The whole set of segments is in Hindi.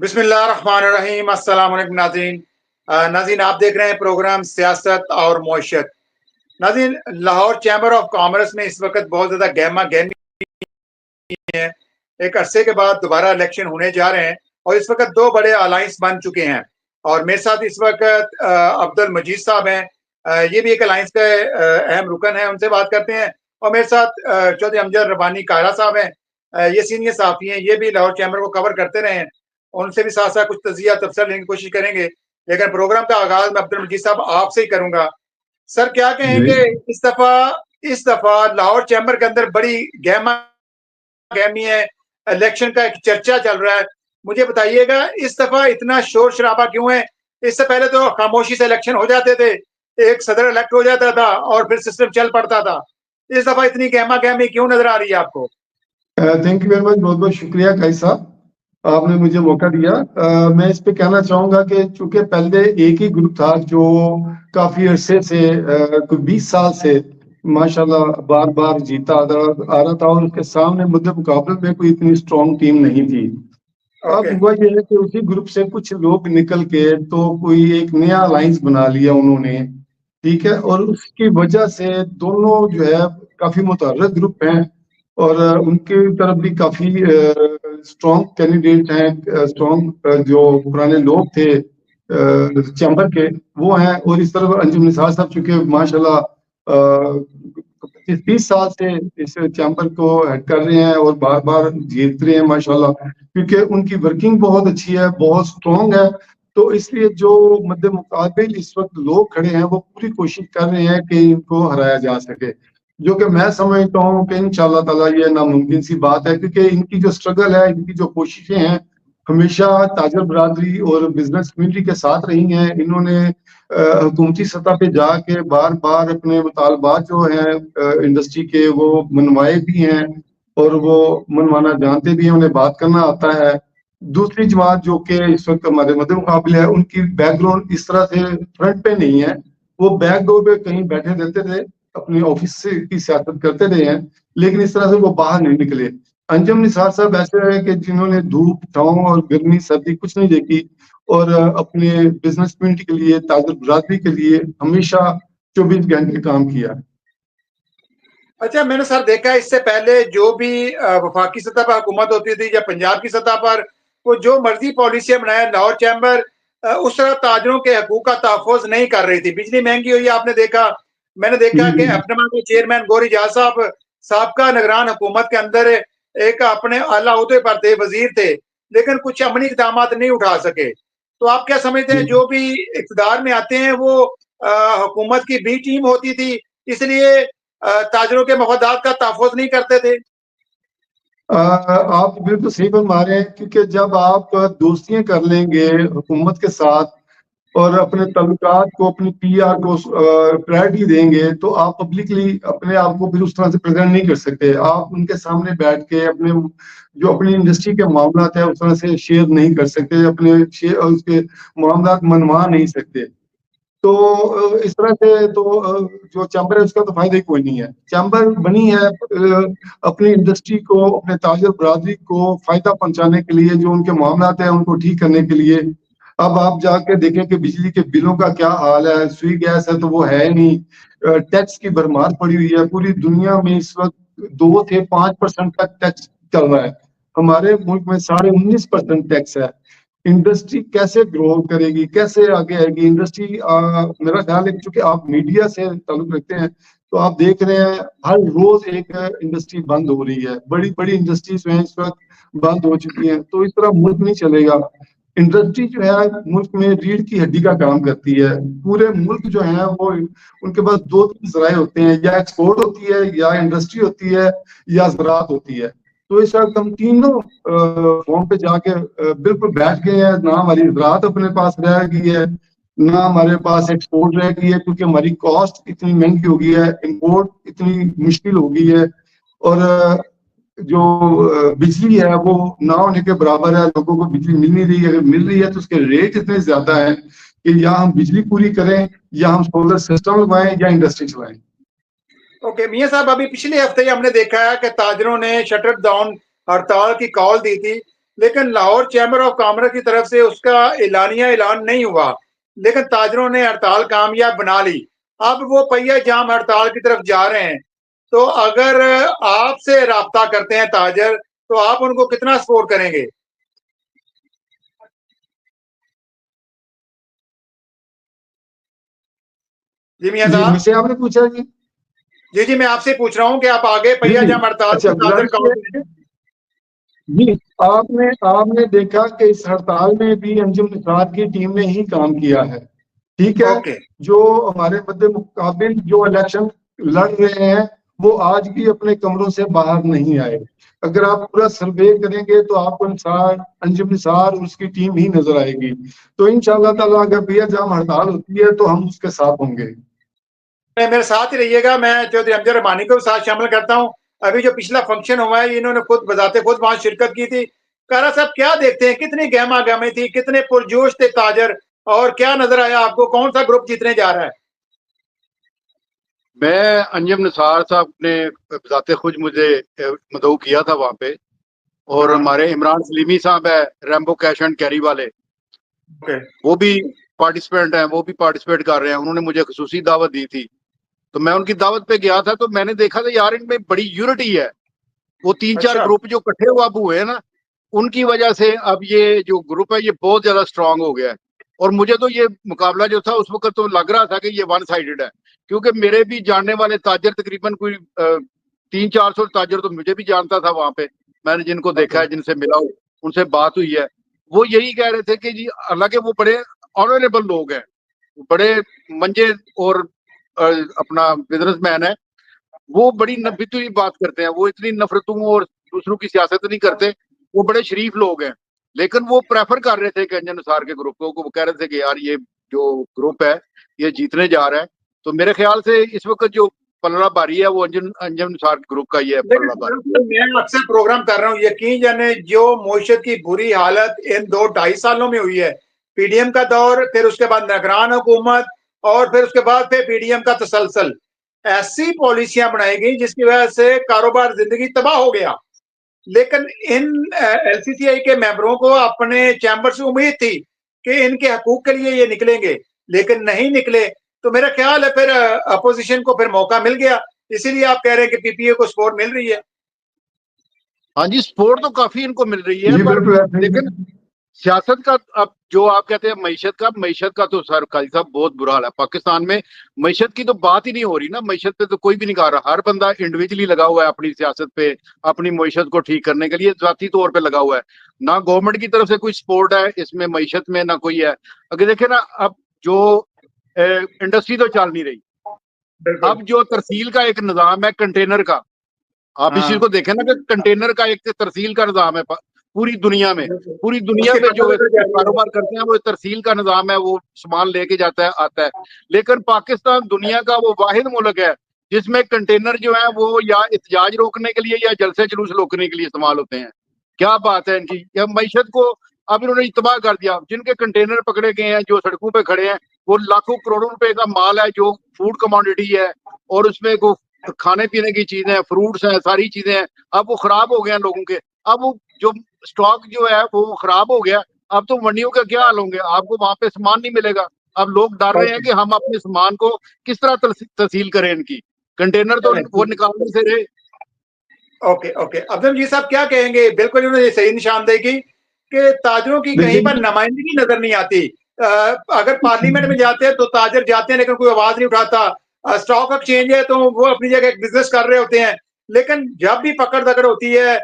बिस्मिल्लाहिर्रहमानिर्रहीम। अस्सलाम वालेकुम नाज़रीन। नाज़रीन, आप देख रहे हैं प्रोग्राम सियासत और मईशत। नाज़रीन, लाहौर चैम्बर ऑफ कॉमर्स में इस वक्त बहुत ज़्यादा गहमा गहमी है। एक अरसे के बाद दोबारा इलेक्शन होने जा रहे हैं और इस वक्त दो बड़े अलायंस बन चुके हैं और मेरे साथ इस वक्त अब्दुल मजीद साहब हैं। ये भी एक अलायंस का अहम रुकन है, उनसे बात करते हैं। और मेरे साथ चौधरी अमजद रब्बानी कायरा साहब हैं। ये सीनियर साफ़ी हैं, ये भी लाहौर चैम्बर को कवर करते रहे हैं। उनसे भी साथ साथ कुछ तजिया तबसरा लेने की कोशिश करेंगे, लेकिन प्रोग्राम का आगाज मैं अब्दुल मजीद साहब आपसे ही करूंगा। सर, क्या कहेंगे, इस दफा लाहौर चैम्बर के अंदर बड़ी गहमा गहमी है, इलेक्शन का एक चर्चा चल रहा है। मुझे बताइएगा, इस दफा इतना शोर शराबा क्यों है? इससे पहले तो खामोशी से इलेक्शन हो जाते थे, एक सदर इलेक्ट हो जाता था और फिर सिस्टम चल पड़ता था। इस दफा इतनी गहमा गहमी क्यों नजर आ रही है आपको? थैंक यू वेरी मच, बहुत बहुत शुक्रिया काई साहब, आपने मुझे मौका दिया। मैं इस पे कहना चाहूंगा कि चूंकि पहले एक ही ग्रुप था जो काफी अरसे से कोई 20 साल से माशाल्लाह बार बार जीता आ रहा था और उसके सामने मुद्दे मुकाबले में कोई इतनी स्ट्रॉन्ग टीम नहीं थी। अब हुआ ये है कि उसी ग्रुप से कुछ लोग निकल के तो कोई एक नया अलायंस बना लिया उन्होंने, ठीक है, और उसकी वजह से दोनों जो है काफी मुतहर्रिक ग्रुप हैं और उनकी तरफ भी काफी स्ट्रॉन्ग कैंडिडेट हैं, स्ट्रॉन्ग जो पुराने लोग थे चैम्बर के वो हैं। और इस तरफ अंजुम निसार साहब चूंकि माशाल्लाह 25-30 साल से इस चैम्बर को हेड कर रहे हैं और बार बार जीत रहे हैं माशाल्लाह, क्योंकि उनकी वर्किंग बहुत अच्छी है, बहुत स्ट्रॉन्ग है। तो इसलिए जो मद्दे मुकाबिल इस वक्त लोग खड़े हैं वो पूरी कोशिश कर रहे हैं कि इनको हराया जा सके, जो कि मैं समझता हूँ कि इंशाल्लाह ताला ये नामुमकिन सी बात है, क्योंकि इनकी जो स्ट्रगल है, इनकी जो कोशिशें हैं, हमेशा ताजर बरादरी और बिजनेस कम्युनिटी के साथ रही हैं। इन्होंने हुकूमती सतह पे जाके बार बार अपने मुतालबात जो हैं इंडस्ट्री के वो मनवाए भी हैं और वो मनवाना जानते भी हैं, उन्हें बात करना आता है। दूसरी जमात जो कि इस वक्त हमारे मध्य मुकाबले है, उनकी बैकग्राउंड इस तरह से फ्रंट पे नहीं है, वो बैकडोर पे कहीं बैठे रहते थे, अपने ऑफिस से की सियासत करते रहे हैं, लेकिन इस तरह से वो बाहर नहीं निकले। अंजुम निसार साहब ऐसे है कि जिन्होंने धूप छांव और गर्मी सर्दी कुछ नहीं देखी और अपने बिजनेस कम्युनिटी के लिए, ताजर बरादरी के लिए हमेशा 24 घंटे काम किया। अच्छा, मैंने सर देखा इससे पहले जो भी वफाकी सतह पर हुकूमत होती थी या पंजाब की सतह पर, वो जो मर्जी पॉलिसियां बनाए, लाहौर चैम्बर उस तरह ताजरों के हकूक का तहफ़्फ़ुज़ नहीं कर रही थी। बिजली महंगी हुई, आपने देखा। मैंने देखा कि अपनमा के चेयरमैन गौरी जाज साहब साबका निगरान हुकूमत के अंदर एक अपने आला ओहदे पर थे, वजीर थे, लेकिन कुछ अमली इक़दाम नहीं उठा सके। तो आप क्या समझते हैं, जो भी इक़्तिदार में आते हैं वो हुकूमत की बी टीम होती थी, इसलिए ताजरों के मफादात का तहफ़्फ़ुज़ नहीं करते थे? आप बिल्कुल सही फरमा रहे हैं, क्योंकि जब आप दोस्तियां कर लेंगे हुकूमत के साथ और अपने तल्लुकात को, अपनी पीआर को प्रायोरिटी देंगे, तो आप पब्लिकली अपने आप को फिर उस तरह से प्रेजेंट नहीं कर सकते। आप उनके सामने बैठ के अपने जो अपनी इंडस्ट्री के मामला है उस तरह से शेयर नहीं कर सकते, अपने शेयर उसके मामला मनवा नहीं सकते। तो इस तरह से तो जो चैम्बर है उसका तो फायदा ही कोई नहीं है। चैम्बर बनी है अपनी इंडस्ट्री को, अपने ताजर बरादरी को फायदा पहुंचाने के लिए, जो उनके मामला हैं उनको ठीक करने के लिए। अब आप जाके देखें कि बिजली के बिलों का क्या हाल है, सुई गैस है तो वो है नहीं, टैक्स की भरमार पड़ी हुई है। पूरी दुनिया में इस वक्त 2 से 5% तक टैक्स चल रहा है, हमारे मुल्क में 19.5% टैक्स है। इंडस्ट्री कैसे ग्रो करेगी, कैसे आगे आएगी इंडस्ट्री? मेरा ख्याल है, चूंकि आप मीडिया से ताल्लुक रखते हैं तो आप देख रहे हैं हर रोज एक इंडस्ट्री बंद हो रही है, बड़ी बड़ी इंडस्ट्रीज जो है इस वक्त बंद हो चुकी हैं। तो इस तरह मुल्क नहीं चलेगा। इंडस्ट्री जो है मुल्क में रीढ़ की हड्डी का काम करती है। पूरे मुल्क जो है वो उनके पास 2-3 ज़राए होते हैं, या एक्सपोर्ट होती है, या इंडस्ट्री होती है, या ज़राअत होती है। तो इस वक्त हम तीनों फॉर्म पे जाके बिल्कुल बैठ गए हैं। ना हमारी ज़राअत अपने पास रह गई है, ना हमारे पास एक्सपोर्ट रह गई है, क्योंकि हमारी कॉस्ट इतनी महंगी हो गई है, इंपोर्ट इतनी मुश्किल हो गई है, और जो बिजली है वो ना होने के बराबर है। लोगों को बिजली मिल नहीं रही, अगर मिल रही है तो उसके रेट इतने ज्यादा हैं कि या हम बिजली पूरी करें, या हम सोलर सिस्टम लगवाएं, या इंडस्ट्री चलाएं। ओके मियां साहब, अभी पिछले हफ्ते ही हमने देखा है कि ताजरों ने शटर डाउन हड़ताल की कॉल दी थी, लेकिन लाहौर चैम्बर ऑफ कॉमर्स की तरफ से उसका ऐलान नहीं हुआ, लेकिन ताजरों ने हड़ताल कामयाब बना ली। अब वो पहिया जाम हड़ताल की तरफ जा रहे हैं। तो अगर आपसे राब्ता करते हैं ताजर, तो आप उनको कितना सपोर्ट करेंगे? जी मियां जी साहब। मुझसे आपने पूछा जी। जी, मैं आपसे पूछ रहा हूँ कि आप आगे जी पहिया जी। जाम हड़ताल अच्छा को ताजर गुजारिश कहो। ये है जी, आपने आपने देखा कि इस हड़ताल में भी अंजुम निसार की टीम ने ही काम किया है। ठीक है। ओके। जो हमारे मद्दे मुकाबिल जो इलेक्शन लड़ रहे हैं वो आज भी अपने कमरों से बाहर नहीं आए। अगर आप पूरा सर्वे करेंगे तो आपको निसार अंजुम निसार और उसकी टीम ही नजर आएगी। तो इंशाअल्लाह ताला अगर भैया जाम हड़ताल होती है तो हम उसके साथ होंगे। मेरे साथ ही रहिएगा। मैं चौधरी अमजद रबानी को भी साथ शामिल करता हूँ। अभी जो पिछला फंक्शन हुआ है, इन्होंने खुद बजाते खुद वहां शिरकत की थी। कारा साहब, क्या देखते हैं, कितनी गहमा गहमी थी, कितने पुरजोश थे ताजर, और क्या नजर आया आपको, कौन सा ग्रुप जीतने जा रहा है? मैं अंजुम निसार साहब ने बजाते खुद मुझे मदऊ किया था वहां पे। और हमारे इमरान सलीमी साहब है, रैम्बो कैश एंड कैरी वाले, वो भी पार्टिसिपेंट हैं, वो भी पार्टिसिपेट कर रहे हैं। उन्होंने मुझे खुसूसी दावत दी थी, तो मैं उनकी दावत पे गया था। तो मैंने देखा था यार इनमें बड़ी यूनिटी है। वो तीन चार अच्छा। ग्रुप जो इकट्ठे हुआ हुए हैं ना, उनकी वजह से अब ये जो ग्रुप है ये बहुत ज्यादा स्ट्रांग हो गया है। और मुझे तो ये मुकाबला जो था उस वक्त तो लग रहा था कि ये वन साइडेड है, क्योंकि मेरे भी जानने वाले ताजर तकरीबन कोई 300-400 ताजर तो मुझे भी जानता था वहां पे। मैंने जिनको देखा है, जिनसे मिला हूं, उनसे बात हुई है, वो यही कह रहे थे कि जी हालांकि वो बड़े ऑनरेबल लोग हैं, बड़े मंजे और अपना बिजनेसमैन है, वो बड़ी नब्बी बात करते हैं, वो इतनी नफरतों और दूसरों की सियासत नहीं करते, वो बड़े शरीफ लोग हैं। लेकिन वो प्रेफर कर रहे थे कि अंजन निसार के ग्रुप को, वो कह रहे थे कि यार ये जो ग्रुप है ये जीतने जा रहा है। तो मेरे ख्याल से इस वक्त जो पलड़ा भारी है वो अंजन अंजन निसार ग्रुप का ही है पलड़ा भारी। मैं अक्सर प्रोग्राम कर रहा हूँ, यकीन जाने जो मोशत की बुरी हालत इन 2-2.5 सालों में हुई है, पीडीएम का दौर, फिर उसके बाद निगरान हुकूमत, और फिर उसके बाद फिर पीडीएम का तसलसल, ऐसी पॉलिसियां बनाई गई जिसकी वजह से कारोबार जिंदगी तबाह हो गया। लेकिन इन एलसीसीआई के मेंबरों को अपने चैम्बर से उम्मीद थी कि इनके हकूक के लिए ये निकलेंगे, लेकिन नहीं निकले। तो मेरा ख्याल है फिर अपोजिशन को फिर मौका मिल गया, इसीलिए आप कह रहे हैं कि पीपीए को सपोर्ट मिल रही है। हाँ जी, सपोर्ट तो काफी इनको मिल रही है, जी पर बिल्कुल ऐसे ही लेकिन है। सियासत का अब जो आप कहते हैं मईशत का तो सर काजी साहब बहुत बुरा हाल है पाकिस्तान में। मईशत की तो बात ही नहीं हो रही ना, मईशत पे तो कोई भी नहीं कर रहा। हर बंदा इंडिविजुअली लगा हुआ है अपनी सियासत पे, अपनी मईशत को ठीक करने के लिए जाती तौर पे लगा हुआ है। ना गवर्नमेंट की तरफ से कोई सपोर्ट है इसमें मईशत में, ना कोई है। अगर देखे ना, अब जो इंडस्ट्री तो चल नहीं रही, अब जो तरसील का एक निजाम है कंटेनर का, आप इस चीज को देखें ना कि कंटेनर का एक तरसील का निजाम है पूरी दुनिया में। पूरी दुनिया में जो कारोबार करते हैं वो तरसील का निजाम है, वो सामान लेके जाता है आता है। लेकिन पाकिस्तान दुनिया का वो वाहिद मुल्क है जिसमें कंटेनर जो है वो या एहतजाज रोकने के लिए या जलसे जुलूस रोकने के लिए इस्तेमाल होते हैं। क्या बात है इनकी, या मईशत को अब इन्होंने तबाह कर दिया। जिनके कंटेनर पकड़े गए हैं, जो सड़कों पे खड़े हैं, वो लाखों करोड़ों रुपए का माल है जो फूड कमोडिटी है, और उसमें को खाने पीने की चीजें हैं, फ्रूट्स हैं, सारी चीजें हैं। अब वो खराब हो गए हैं लोगों के। अब वो जो स्टॉक जो है वो खराब हो गया। अब तो मंडियों का क्या हाल होंगे, आपको वहां पे सामान नहीं मिलेगा। अब लोग डर रहे हैं कि हम अपने सामान को किस तरह तहसील करें। इनकी कंटेनर तो वो निकालने से रहे। ओके ओके, अब्दुल जी साहब क्या कहेंगे? बिल्कुल उन्होंने सही निशानदेही की कि ताजरों की कहीं पर नुमाइंदगी नजर नहीं आती। अगर पार्लियामेंट में जाते हैं तो ताजर जाते हैं लेकिन कोई आवाज नहीं उठाता। स्टॉक एक्सचेंज है तो वो अपनी जगह एक बिजनेस कर रहे होते हैं, लेकिन जब भी पकड़ दकड़ होती है,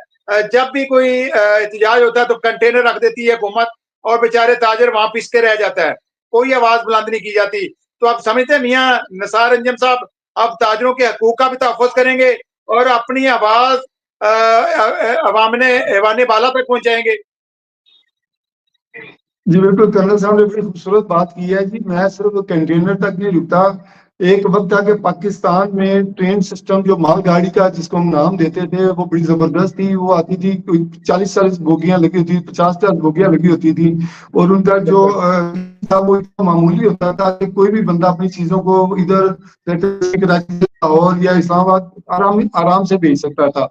जब भी कोई एहतजाज होता है तो कंटेनर रख देती है हुकूमत, और बेचारे ताजर वहां पिसते रह जाता है, कोई आवाज बुलंद नहीं की जाती। तो आप समझते हैं मियां निसार अंजम साहब अब ताजरों के हकूक का भी तहफ़्फ़ुज़ करेंगे और अपनी आवाज अवाम बाला तक पहुंचाएंगे? जी बिल्कुल, कर्नल साहब ने बड़ी खूबसूरत बात की है जी। मैं सिर्फ कंटेनर तक नहीं रुकता। एक वक्त था कि पाकिस्तान में ट्रेन सिस्टम जो मालगाड़ी का जिसको हम नाम देते थे वो बड़ी जबरदस्त थी। वो आती थी, कोई 40-40 बोगियां लगी होती थी, 50-50 बोगियां लगी होती थी, और उनका जो था वो इतना मामूली होता था कि कोई भी बंदा अपनी चीजों को इधर कराची और या इस्लामाबाद आराम आराम से भेज सकता था।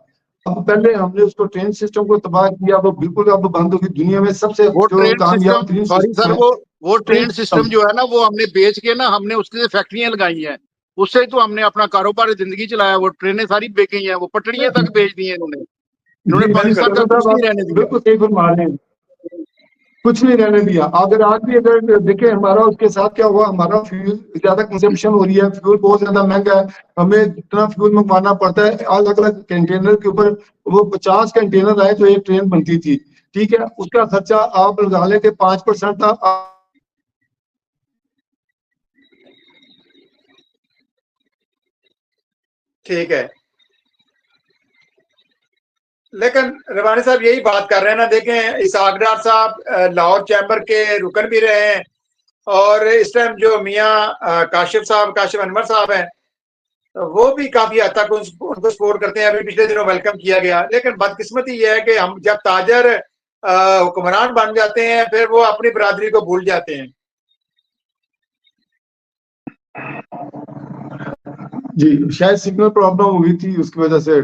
अब पहले हमने उसको ट्रेन सिस्टम को तबाह किया, वो बिल्कुल अब बंद होगी। दुनिया में सबसे वो जो ट्रेन कामयाब सिस्टम, तरीन सॉरी सिस्टम सर, है वो ट्रेन सिस्टम सिस्टम। जो है ना, वो हमने बेच के ना, हमने उसके फैक्ट्रियां लगाई हैं, उससे ही तो हमने अपना कारोबार जिंदगी चलाया। वो ट्रेनें सारी बेची हैं, वो पटरियां तक बेच दी हैं इन्होंने। इन्होंने जी पाकिस्तान का बिल्कुल कुछ साहब, नहीं आप रहने दिया। बिल्कुल सही फरमा रहे हैं, कुछ नहीं रहने दिया। अगर आज भी अगर देखें हमारा उसके साथ क्या हुआ, हमारा फ्यूल ज्यादा कंजम्पशन हो रही है, फ्यूल बहुत ज्यादा महंगा है, हमें जितना फ्यूल मंगवाना पड़ता है अलग अलग कंटेनर के ऊपर। वो 50 कंटेनर आए तो एक ट्रेन बनती थी, ठीक है, उसका खर्चा आप लगा लें कि 5% था। ठीक है, लेकिन रवानी साहब यही बात कर रहे हैं ना। देखें, इसहाक डार साहब लाहौर चैम्बर के रुकन भी रहे हैं, और इस टाइम जो मियाँ काशिफ साहब, काशिफ अनवर साहब हैं, वो भी काफी हद तक उनको सपोर्ट करते हैं। अभी पिछले दिनों वेलकम किया गया। लेकिन बदकिस्मती ये है कि हम जब ताजर हुक्मरान बन जाते हैं, फिर वो अपनी बरादरी को भूल जाते हैं। जी शायद सिग्नल प्रॉब्लम हो गई थी, उसकी वजह से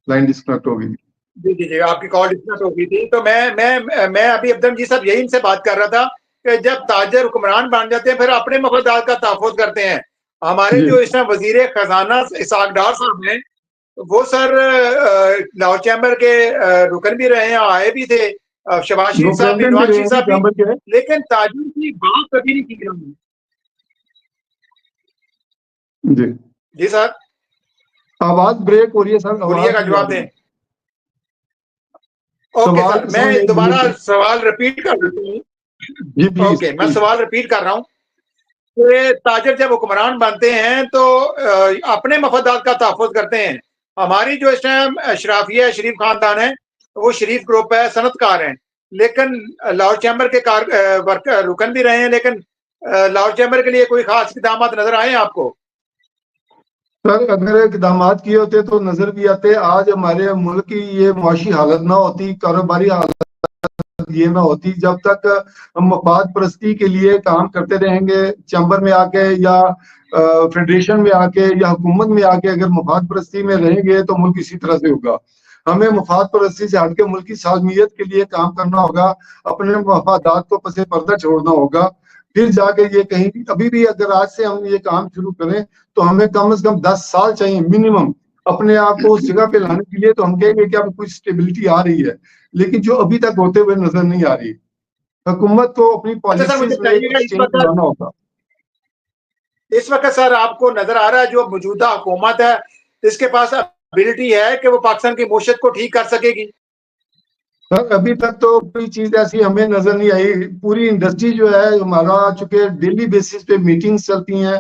लाइन डिस्कनेक्ट हो गई थी। जी जी जी, आपकी कॉल डिस्कनेक्ट हो गई थी। तो मैं अभी अब्दुल जी साहब यही इनसे बात कर रहा था कि जब ताजर हुक्मरान बन जाते हैं, फिर अपने मफादात का तहफ़्फ़ुज़ करते हैं। हमारे जी जो इस टाइम वजीर खजाना इसहाक डार साहब हैं, वो सर लाहौर चैम्बर के रुकन भी रहे हैं, आए भी थे, शहबाज वो शरीफ साहब भी, प्रेसिडेंट भी नवाज रहे शरीफ हैं साहब भी। चैम्बर के। लेकिन ताजर की बात कभी नहीं की उन्होंने। जी जी सर, आवाज ब्रेक हो रही है सर, आवाज बोलिएगा, नहीं आ जवाब रही दें। है। ओके सवाल सर, मैं सर एक दोबारा बोलिए। सवाल रिपीट कर देता हूँ। जी प्लीज ओके, मैं प्लीज। सवाल रिपीट कर रहा हूँ कि ताजर जब हुक्मरान बनते हैं तो अपने मफादात का तहफ़्फ़ुज़ करते हैं। हमारी जो इस टाइम अशराफिया शरीफ खानदान है, वो शरीफ ग्रुप है, सनतकार हैं। लेकिन लाहौर चैम्बर के रुकन भी रहे हैं, लेकिन लाहौर चैम्बर के लिए कोई खास इक़दामात नजर आए आपको? सर अगर इकदाम किए होते तो नजर भी आते। आज हमारे मुल्क की ये मुआशी हालत ना होती, कारोबारी हालत ये ना होती। जब तक हम मफाद परस्ती के लिए काम करते रहेंगे चैम्बर में आके या फेडरेशन में आके या हुकूमत में आके, अगर मफाद परस्ती में रहेंगे तो मुल्क इसी तरह से होगा। हमें मफाद परस्ती से हटके मुल्क की सालमियत के लिए काम करना होगा, अपने मफादात को पसे पर्दा छोड़ना होगा, फिर जाके ये कहीं भी। अभी भी अगर आज से हम ये काम शुरू करें तो हमें कम से कम 10 साल चाहिए मिनिमम अपने आप को उस जगह पे लाने के लिए। तो हम कहेंगे कि अब कुछ स्टेबिलिटी आ रही है, लेकिन जो अभी तक होते हुए नजर नहीं आ रही। हुकूमत को अपनी अच्छा सर, मुझे पॉलिसीज में बताइएगा, कुछ चेंज लाना होगा। इस वक्त सर आपको नजर आ रहा है जो मौजूदा हुकूमत है, इसके पास एबिलिटी है कि वो पाकिस्तान की मईशत को ठीक कर सकेगी? सर अभी तक तो कोई चीज ऐसी हमें नजर नहीं आई। पूरी इंडस्ट्री जो है हमारा, चूंकि डेली बेसिस पे मीटिंग्स चलती हैं,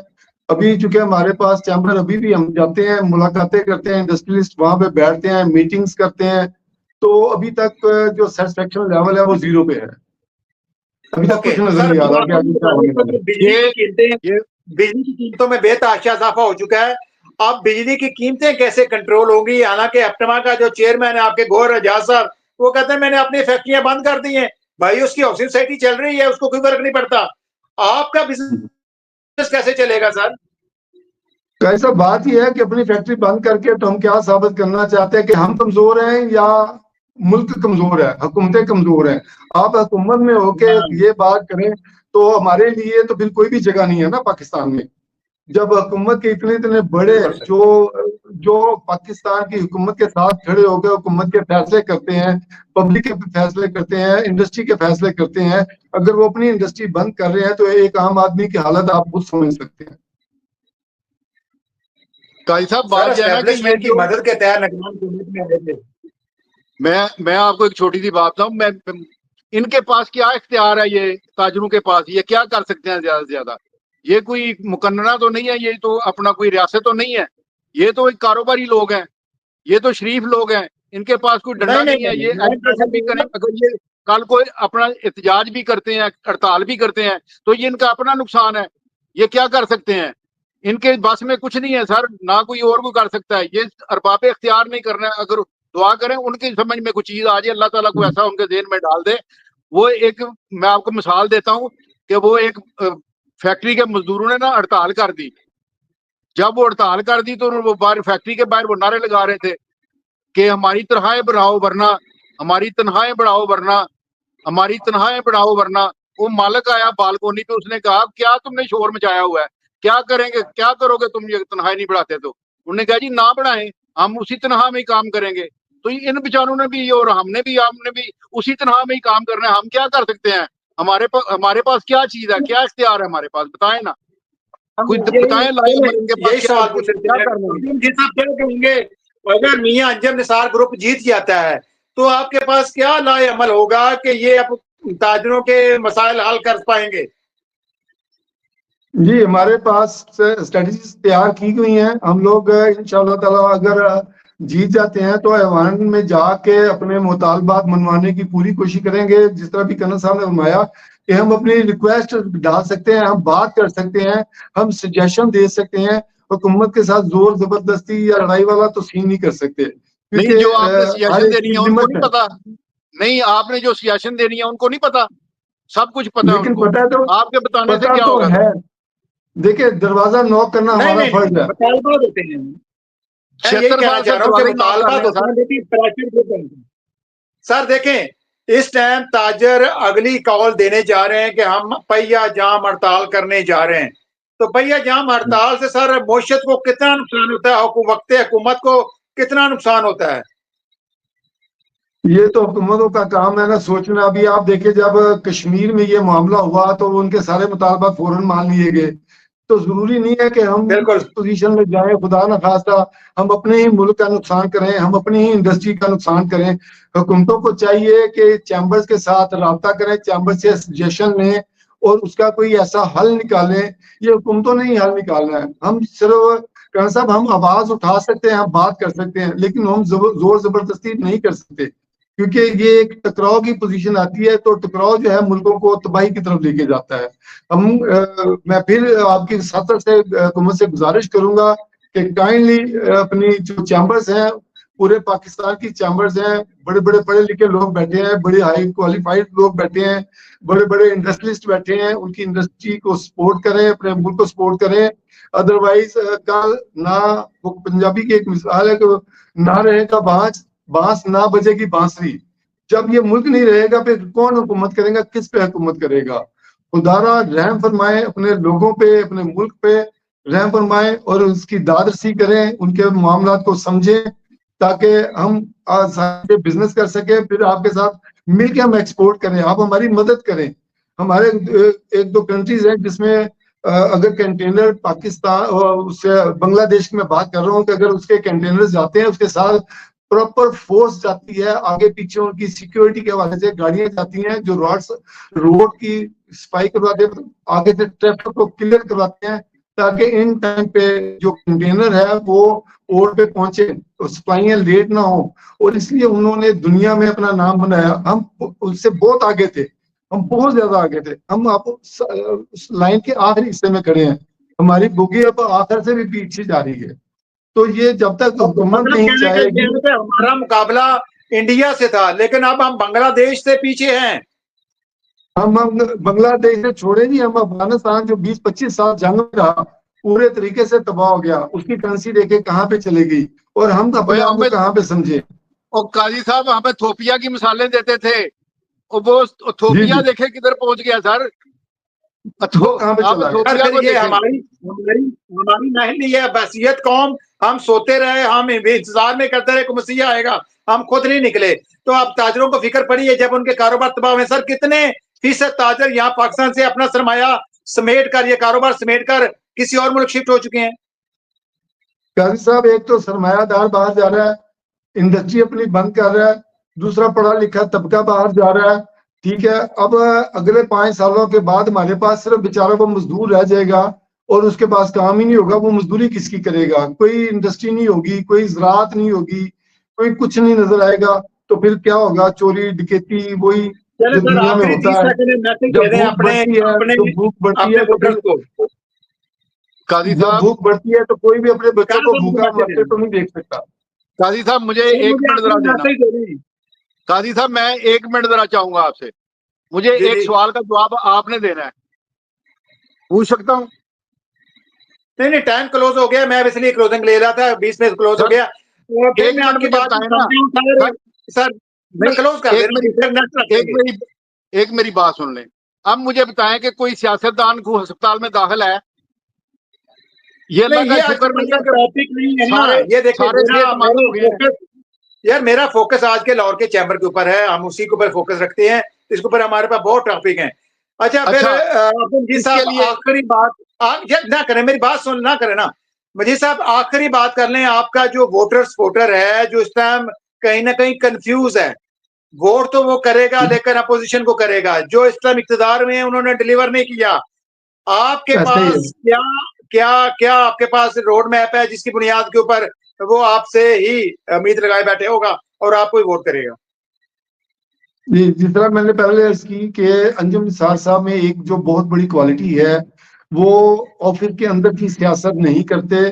अभी चूंकि हमारे पास चैम्बर, अभी भी हम जाते हैं, मुलाकातें करते हैं, इंडस्ट्रियलिस्ट वहां पे बैठते हैं, मीटिंग्स करते हैं, तो अभी तक जो सेटिस्फेक्शन लेवल है वो 0 पे है। अभी तक ओके कुछ नजर सर, नहीं आ रहा कि आपको आगे क्या बताइए होने सर, वाला जो है। ये बिजली की कीमतों में बेतहाशा इजाफा हो चुका है। अब बिजली की कीमतें कैसे कंट्रोल होंगी? हालांकि अपटमा का जो चेयरमैन है आपके गौहर एजाज साहब, वो कहते हैं मैंने अपनी फैक्ट्रियां बंद कर दी हैं। भाई, उसकी हाउसिंग सोसाइटी चल रही है, उसको कोई फर्क नहीं पड़ता। आपका बिजनेस कैसे चलेगा सर? तो ऐसा बात ही है कि अपनी फैक्ट्री बंद करके तो हम क्या साबित करना चाहते हैं कि हम कमजोर हैं या मुल्क कमजोर है, हुकूमतें कमजोर हैं। आप हुकूमत में होके ये बात करें तो हमारे लिए तो फिर कोई भी जगह नहीं है ना पाकिस्तान में। जब हुकूमत के इतने इतने बड़े बिल्कुल सर। जो जो पाकिस्तान की हुकूमत के साथ खड़े होकर हुकूमत के फैसले करते हैं, पब्लिक के फैसले करते हैं, इंडस्ट्री के फैसले करते हैं, अगर वो अपनी इंडस्ट्री बंद कर रहे हैं तो एक आम आदमी की हालत आप खुद समझ सकते हैं। काजी साहब, सर, बात यह है ना कि ये एस्टेब्लिशमेंट की जो मदद के तहत निगरान कमेटी में आए थे। मैं आपको एक छोटी सी बात बताऊं। मैं इनके पास क्या इख्तियार है, ये ताजरों के पास ये क्या कर सकते हैं ज्यादा से ज्यादा? ये कोई मुकन्नरा तो नहीं है, ये तो अपना कोई रियासत तो नहीं है। ये तो एक कारोबारी लोग हैं, ये तो शरीफ लोग हैं। इनके पास कोई नहीं डंडा नहीं नहीं है। नहीं, ये मैं क्या एजुकेशन भी कहता करें, हूँ, अगर ये कल कोई अपना एहतजाज भी करते हैं, हड़ताल भी करते हैं, तो ये इनका अपना नुकसान है। ये क्या कर सकते हैं? इनके बस में कुछ नहीं है सर, ना कोई और को कर सकता है। ये अरबाब इख्तियार नहीं करना है। अगर दुआ करें उनकी समझ में कुछ चीज आ जाए, अल्लाह ताला को ऐसा उनके जेहन में डाल दे। वो एक, मैं आपको मिसाल देता हूँ कि वो एक फैक्ट्री के मजदूरों ने ना हड़ताल कर दी। जब वो हड़ताल कर दी तो वो बाहर फैक्ट्री के बाहर वो नारे लगा रहे थे कि हमारी तनख्वाहें बढ़ाओ वरना, हमारी तनख्वाहें बढ़ाओ वरना, हमारी तनख्वाहें बढ़ाओ वरना। वो मालिक आया बालकोनी पे, उसने कहा क्या तुमने शोर मचाया हुआ है, क्या करेंगे, क्या करोगे तुम ये तनख्वाहें नहीं बढ़ाते तो? उन्होंने कहा जी ना बढ़ाएं, हम उसी तनख्वाह में ही काम करेंगे। तो इन बेचारों ने भी और हमने भी उसी तनख्वाह में ही काम करना है। हम क्या कर सकते हैं? हमारे पास क्या चीज है, क्या इख्तियार है हमारे पास, बताएं ना, कुछ बताएं लाए के पास यही क्या सवाल पूछ क्या रहे करना है? जी साहब, क्या कहेंगे अगर मियां अंजुम निसार ग्रुप जीत जाता है तो आपके पास क्या लाए अमल होगा कि ये अब ताजरों के मसाइल हल कर पाएंगे? जी, हमारे पास स्ट्रेटजीज तैयार की गई हैं। हम लोग इंशाअल्लाह ताला अगर जीत जाते हैं तो ऐवान में जाके अपने मुतालबात मनवाने की पूरी कोशिश करेंगे। जिस तरह भी कन्ना साहब ने फरमाया कि हम अपनी रिक्वेस्ट डाल सकते हैं, हम बात कर सकते हैं, हम सजेशन दे सकते हैं। हुकूमत के साथ जोर जबरदस्ती या लड़ाई वाला तो सीन नहीं कर सकते, नहीं, क्योंकि जो आपने हर सजेशन एक देनी की है उनको लिमिट नहीं है। पता। नहीं, आपने जो सजेशन देनी है उनको नहीं पता, सब कुछ पता है लेकिन उनको, आपके बताने से क्या होगा? है। देखिए, दरवाजा नॉक करना नहीं हमारा नहीं फर्ज है। मुतालबा देते हैं, मैं यही 76 कहना साल चाह से रहा हूँ कि दरवाजे ही नॉक कर मुतालबा रहे हैं होते सर। हैं लेकिन प्रेशर ग्रुप बनते हैं। सर देखें, इस टाइम ताजर अगली कॉल देने जा रहे हैं कि हम पहिया जाम हड़ताल करने जा रहे हैं। तो पहिया जाम हड़ताल से सर मोशत को कितना नुकसान होता है, वक्त हुकूमत को कितना नुकसान होता है? ये तो हुकूमतों का काम है ना सोचना। अभी आप देखिए, जब कश्मीर में ये मामला हुआ तो उनके सारे मुतालबात फौरन मान लिए गए। तो जरूरी नहीं है कि हम बिल्कुल उस पोजीशन में जाएं, खुदा न खास्ता हम अपने ही मुल्क का नुकसान करें, हम अपनी ही इंडस्ट्री का नुकसान करें। हुकूमतों को चाहिए कि चैम्बर्स के साथ राब्ता करें, चैम्बर से सजेशन लें और उसका कोई ऐसा हल निकालें। ये हुकूमतों ने ही हल निकालना है। हम सिर्फ कहना साहब, हम आवाज उठा सकते हैं, हम बात कर सकते हैं, लेकिन हम जोर जबरदस्ती नहीं कर सकते, क्योंकि ये एक टकराव की पोजीशन आती है। तो टकराव जो है मुल्कों को तबाही की तरफ लेके जाता है। हम मैं फिर आपकी सतह से हुकूमत से गुजारिश करूंगा कि काइंडली अपनी जो चैम्बर्स हैं, पूरे पाकिस्तान की चैम्बर्स हैं, बड़े बड़े पढ़े लिखे लोग बैठे हैं, बड़े हाई क्वालिफाइड लोग बैठे हैं, बड़े बड़े इंडस्ट्रियलिस्ट बैठे हैं, उनकी इंडस्ट्री को सपोर्ट करें, अपने मुल्क को सपोर्ट करें। अदरवाइज कल ना, वो पंजाबी की एक मिसाल है कि ना रहेगा बांस ना बजेगी बांसुरी। जब ये मुल्क नहीं रहेगा फिर कौन हुकूमत करेगा, किस पे हुकूमत करेगा? खुदारा रहम फरमाए, अपने लोगों पे, अपने मुल्क पे रहम फरमाए और उसकी दादरसी करें, उनके मामला को समझें, ताकि हम आसानी से बिजनेस कर सके। फिर आपके साथ मिलकर हम एक्सपोर्ट करें, आप हमारी मदद करें। हमारे एक दो कंट्रीज हैं जिसमें अगर कंटेनर पाकिस्तान उससे बांग्लादेश की मैं बात कर रहा हूँ कि अगर उसके कंटेनर जाते हैं, उसके साथ प्रॉपर फोर्स जाती है, आगे पीछे उनकी सिक्योरिटी के हवाले से गाड़ियां जाती हैं जो रोड की सफाई करवाते हैं, आगे से ट्रैफिक को क्लियर करवाते हैं, ताकि इन टाइम पे जो कंटेनर है वो पोर्ट पे पहुंचे, तो सप्लाइयां लेट ना हो। और इसलिए उन्होंने दुनिया में अपना नाम बनाया। हम उससे बहुत आगे थे, हम बहुत ज्यादा आगे थे। हम आप उस लाइन के आखिरी हिस्से में खड़े हैं, हमारी बोगी अब आखिर से भी पीछे जा रही है। तो ये जब तक हुकूमत मतलब नहीं कहने का चाहेगी। ये है कि हमारा मुकाबला इंडिया से था लेकिन अब हम बांग्लादेश से पीछे हैं। हम बांग्लादेश से छोड़े नहीं, हम अफगानिस्तान जो 20-25 साल जंग में रहा, पूरे तरीके से तबाह हो गया। उसकी करेंसी देखे कहाँ पे चले गई, और हम अपने आप को हमें कहाँ पे समझे। और काजी साहब हमें थोपिया की मिसालें देते थे, और वो जी थोपिया जी, देखे किधर पहुंच गया सर। वो कहाँ पे आप चला गया? सर थोपिया फिर को ये देखें। हमारी हमारी हमारी नहीं है बसीयत कौम। हम सोते रहे, हम इंतजार में करते रहे कि मसीहा आएगा, हम खुद नहीं निकले। तो अब ताजरों को फिक्र पड़ी है जब उनके कारोबार तबाह हुए। सर कितने फीसद ताजर यहाँ पाकिस्तान से अपना सरमाया समेट कर, ये कारोबार समेट कर किसी और मुल्क शिफ्ट हो चुके हैं? काजी साहब, एक तो सरमायादार बाहर जा रहा है, इंडस्ट्री अपनी बंद कर रहा है, दूसरा पढ़ा लिखा तबका बाहर जा रहा है। ठीक है, अब अगले 5 सालों के बाद हमारे पास सिर्फ बेचारा वो मजदूर रह जाएगा और उसके पास काम ही नहीं होगा। वो मजदूरी किसकी करेगा? कोई इंडस्ट्री नहीं होगी, कोई ज़राअत नहीं होगी, कोई कुछ नहीं नजर आएगा। तो फिर क्या होगा? चोरी डकैती, वही चले जो सर दुनिया में आखिरी होता 30 है। सेकंड में मैसेज दे जब दें भूख अपने बढ़ती है, अपने जब भूख बढ़ती अपने है तो वोटर्स फिर को। काजी जब साहब, भूख बढ़ती है तो कोई भी अपने बच्चों कहाँ को से मुझे भूखा मैसेज मरते दें? तो नहीं देख सकता। काजी साहब मुझे सर एक मुझे मिनट अपने जरा देना। मैसेज दे दें। काजी साहब मैं 1 मिनट जरा चाहूंगा आपसे, मुझे जी एक जी, सवाल का जवाब आपने देना है, पूछ सकता हूँ? नहीं नहीं टाइम क्लोज हो गया, मैं अब इसलिए क्लोजिंग ले रहा था, 20 में क्लोज हो सर गया। फिर एक मैं मिनट आपकी मुझे बात बताएं ना सर, सर मैं नहीं, क्लोज कर दे रहा हूं, एक मेरी एक मेरी बात सुन लें। अब मुझे बताएं कि कोई सियासतदान को अस्पताल में दाखिल है? ये अल्लाह नहीं, का ये आज शुक्र नहीं है कि टॉपिक नहीं है ना। सारे ये देखिए सारे मेरा सेहतमंद मेरा हो गए हैं। फोकस, यार मेरा फोकस आज के लाहौर के चैम्बर के ऊपर है, हम उसी के ऊपर फोकस रखते हैं। इसके ऊपर हमारे पास बहुत टॉपिक हैं। अच्छा फिर अच्छा, अब्दुल जी इसके साहब लिए आखिरी बात ना करें, मेरी बात सुन ना करें ना। मजीद साहब आखिरी बात कर लें, आपका जो वोटर है जो इस टाइम कहीं ना कहीं कंफ्यूज है, वोट तो वो करेगा लेकिन अपोजिशन को करेगा, जो इस टाइम इक्तदार में है उन्होंने डिलीवर नहीं किया। आपके ऐसा ही है। पास क्या क्या क्या आपके पास रोड मैप है जिसकी बुनियाद के ऊपर वो आपसे ही उम्मीद लगाए बैठे होगा और आपको ही वोट करेगा? जी, जिस तरह मैंने पहले अर्ज की कि अंजुम निसार साहब में एक जो बहुत बड़ी क्वालिटी है, वो ऑफिस के अंदर की सियासत नहीं करते।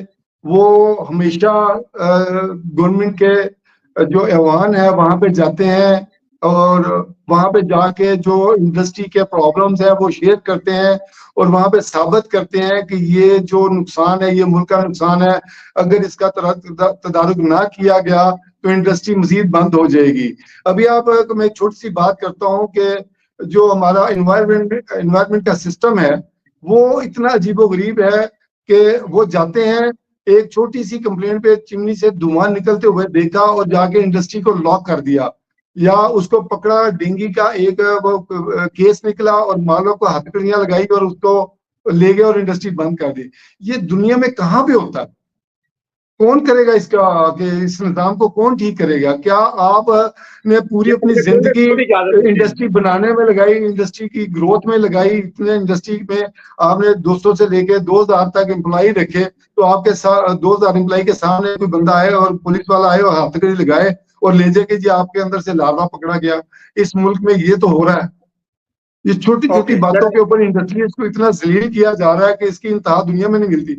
वो हमेशा गवर्नमेंट के जो ऐवान है वहां पे जाते हैं और वहां पे जाके जो इंडस्ट्री के प्रॉब्लम्स है वो शेयर करते हैं और वहां पे साबित करते हैं कि ये जो नुकसान है ये मुल्क का नुकसान है, अगर इसका तदारुक ना किया गया तो इंडस्ट्री मजीद बंद हो जाएगी। अभी आप मैं एक छोटी सी बात करता हूँ कि जो हमारा इन्वायरमेंट का सिस्टम है वो इतना अजीबोगरीब है कि वो जाते हैं, एक छोटी सी कंप्लेंट पे चिमनी से धुआं निकलते हुए देखा और जाके इंडस्ट्री को लॉक कर दिया, या उसको पकड़ा, डेंगी का एक वो केस निकला और मालों को हथकड़ियां लगाई और उसको ले गए और इंडस्ट्री बंद कर दी। ये दुनिया में कहाँ पे होता है? कौन करेगा इसका, कि इस निजाम को कौन ठीक करेगा? क्या आप ने पूरी ये अपनी मुझे जिंदगी थोड़ी इजाजत देते हैं। इंडस्ट्री बनाने में लगाई, इंडस्ट्री की ग्रोथ में लगाई, इतने इंडस्ट्री में आपने 200 से लेके 2000 तक एम्प्लॉय रखे, तो आपके 2000 एम्प्लॉय के सामने कोई बंदा आए और पुलिस वाला आए और हथकड़ी लगाए और ले जाके जी आपके अंदर से लार्वा पकड़ा गया। इस मुल्क में ये तो हो रहा है। ये छोटी छोटी ओके, बातों के ऊपर इंडस्ट्री को इतना जलील किया जा रहा है कि इसकी इंतहा दुनिया में नहीं मिलती।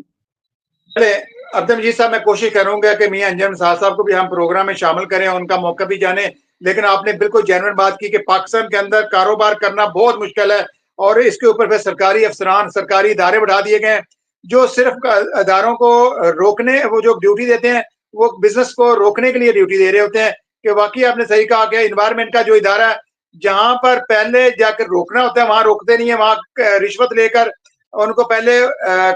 चले अब्दुल मजीद साहब, मैं कोशिश करूंगा कि मियां अंजुम साहब को भी हम प्रोग्राम में शामिल करें, उनका मौका भी जाने। लेकिन आपने बिल्कुल जेन्युइन बात की कि पाकिस्तान के अंदर कारोबार करना बहुत मुश्किल है और इसके ऊपर फिर सरकारी अफसरान, सरकारी इदारे बढ़ा दिए गए हैं जो सिर्फ इदारों को रोकने, वो जो ड्यूटी देते हैं वो बिजनेस को रोकने के लिए ड्यूटी दे रहे होते हैं। कि वाकई आपने सही कहा कि इन्वायरमेंट का जो इदारा है जहां पर पहले जाकर रोकना होता है वहां रोकते नहीं है, वहां रिश्वत लेकर उनको पहले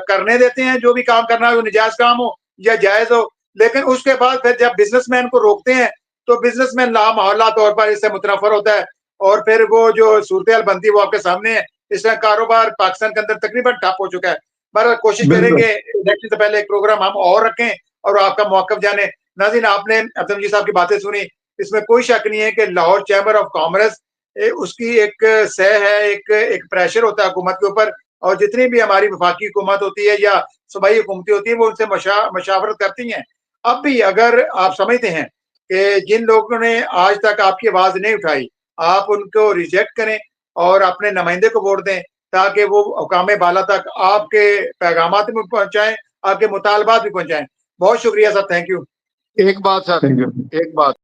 करने देते हैं जो भी काम करना हो, निजायज काम हो या जायज हो। लेकिन उसके बाद फिर जब बिजनेसमैन को रोकते हैं तो बिजनेसमैन लामहल्ला तौर पर इससे मुतनफर होता है और फिर वो जो सूरत बनती है वो आपके सामने है। इसका कारोबार पाकिस्तान के अंदर तकरीबन ठप हो चुका है। पर कोशिश बिल्कुल। करेंगे इलेक्शन से पहले एक प्रोग्राम हम और रखें और आपका मौकफ जाने। नाज़रीन, आपने अब्दुल जी साहब की बातें सुनी, इसमें कोई शक नहीं है कि लाहौर चैम्बर ऑफ कॉमर्स उसकी एक सह है, एक प्रेशर होता है हुकूमत के ऊपर, और जितनी भी हमारी वफाकी हुकूमत होती है या सूबाई हुकूमतें होती है वो उनसे मशावरत करती हैं। अब भी अगर आप समझते हैं कि जिन लोगों ने आज तक आपकी आवाज नहीं उठाई, आप उनको रिजेक्ट करें और अपने नुमाइंदे को वोट दें ताकि वो हुकाम बाला तक आपके पैगामात भी पहुंचाएं, आपके मुतालबात भी पहुंचाएं। बहुत शुक्रिया सर, थैंक यू। एक बात सर, थैंक यू। एक बात